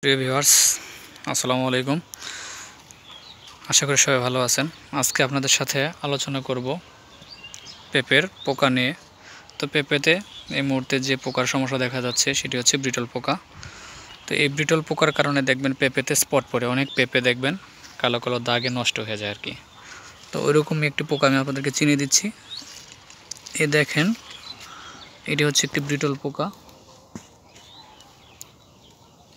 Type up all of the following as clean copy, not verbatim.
প্রিয় ভিউয়ার্স, আসসালামু আলাইকুম। আশা করি সবাই ভালো আছেন। আজকে আপনাদের সাথে আলোচনা করব পেঁপের পোকা নিয়ে। তো পেঁপেতে এই মুহূর্তে যে পোকার সমস্যা দেখা যাচ্ছে সেটি হচ্ছে ব্রিটল পোকা। তো এই ব্রিটল পোকার কারণে দেখবেন পেঁপেতে স্পট পড়ে, অনেক পেঁপে দেখবেন কালো কালো দাগে নষ্ট হয়ে যায় আর কি। তো ওইরকমই একটি পোকা আমি আপনাদেরকে চিনিয়ে দিচ্ছি। এই দেখেন, এটি হচ্ছে একটি ব্রিটল পোকা।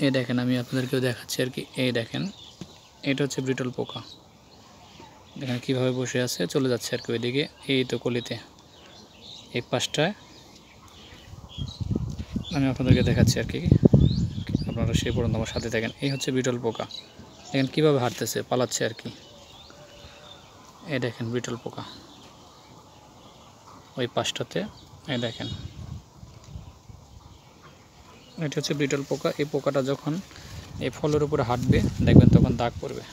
এই দেখেন, আমি আপনাদেরকেও দেখাচ্ছি আর কি। এই দেখেন, এটা হচ্ছে ব্রিটল পোকা। দেখেন কীভাবে বসে আছে, চলে যাচ্ছে আর কি ওইদিকে। এই তো কলিতে এই পাশটায় আমি আপনাদেরকে দেখাচ্ছি আর কি। আপনারা সেই পর্যন্ত আমার সাথে দেখেন। এই হচ্ছে ব্রিটল পোকা। দেখেন কীভাবে হাঁটতেছে, পালাচ্ছে আর কি। এই দেখেন ব্রিটল পোকা ওই পাশটাতে। এই দেখেন, এটা হচ্ছে ব্রিটল পোকা। এই পোকাটা যখন এই ফলের উপরে হাঁটবে দেখবেন তখন দাগ পড়বে।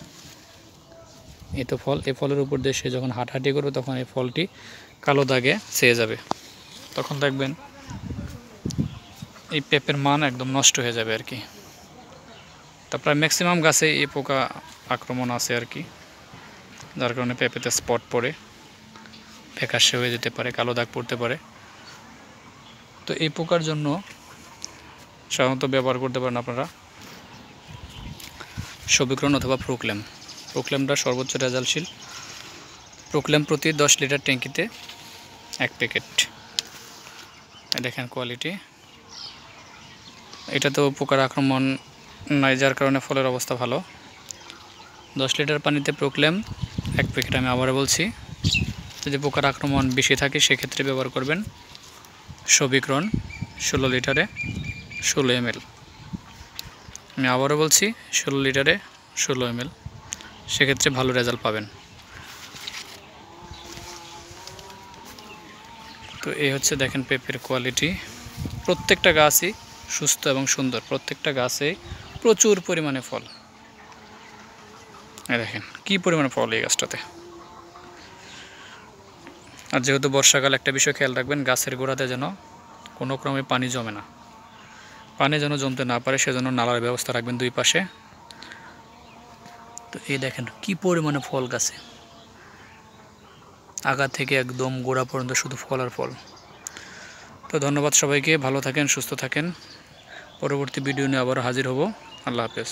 এই তো ফল, এই ফলের উপর দিয়ে সে যখন হাঁটাহাঁটি করবে তখন এই ফলটি কালো দাগে ছেয়ে যাবে। তখন দেখবেন এই পেঁপের মান একদম নষ্ট হয়ে যাবে আর কি। তারপরে ম্যাক্সিমাম গাছে এই পোকা আক্রমণ আছে আর কি, যার কারণে পেঁপেতে স্পট পড়ে, ফ্যাকাশে হয়ে যেতে পারে, কালো দাগ পড়তে পারে। তো এই পোকার জন্য সাধারণত ব্যবহার করতে পারেন আপনারা সবিক্রন অথবা প্রোক্লেম। প্রোক্লেমটা সর্বোচ্চ রেজাল্টশীল। প্রোক্লেম প্রতি 10 লিটার ট্যাঙ্কিতে 1 প্যাকেট। দেখেন কোয়ালিটি। এটা তো পোকার আক্রমণ নাই, যার কারণে ফলের অবস্থা ভালো। 10 লিটার পানিতে প্রোক্লেম 1 প্যাকেট। আমি আবারও বলছি, যদি পোকার আক্রমণ বেশি থাকে সেক্ষেত্রে ব্যবহার করবেন সবিক্রন 16 লিটারে 16 ml। আমি আবারও বলছি 16 লিটারে 16 ml, সেক্ষেত্রে ভালো রেজাল্ট পাবেন। তো এই হচ্ছে দেখেন পেঁপের কোয়ালিটি। প্রত্যেকটা গাছই সুস্থ এবং সুন্দর, প্রত্যেকটা গাছে প্রচুর পরিমাণে ফল। দেখেন কি পরিমাণে ফল এই গাছটাতে। আর যেহেতু বর্ষাকাল, একটা বিষয় খেয়াল রাখবেন, গাছের গোড়াতে যেন কোনো ক্রমে পানি জমে না, পানি যেন জমতে না পারে, সেজন্য নালার ব্যবস্থা রাখবেন দুই পাশে। তো এই দেখেন কি পরিমাণে ফল গাছে, আগা থেকে একদম গোড়া পর্যন্ত শুধু ফল আর ফল। তো ধন্যবাদ সবাইকে, ভালো থাকেন, সুস্থ থাকেন। পরবর্তী ভিডিও নিয়ে আবার হাজির হব। আল্লাহ হাফেজ।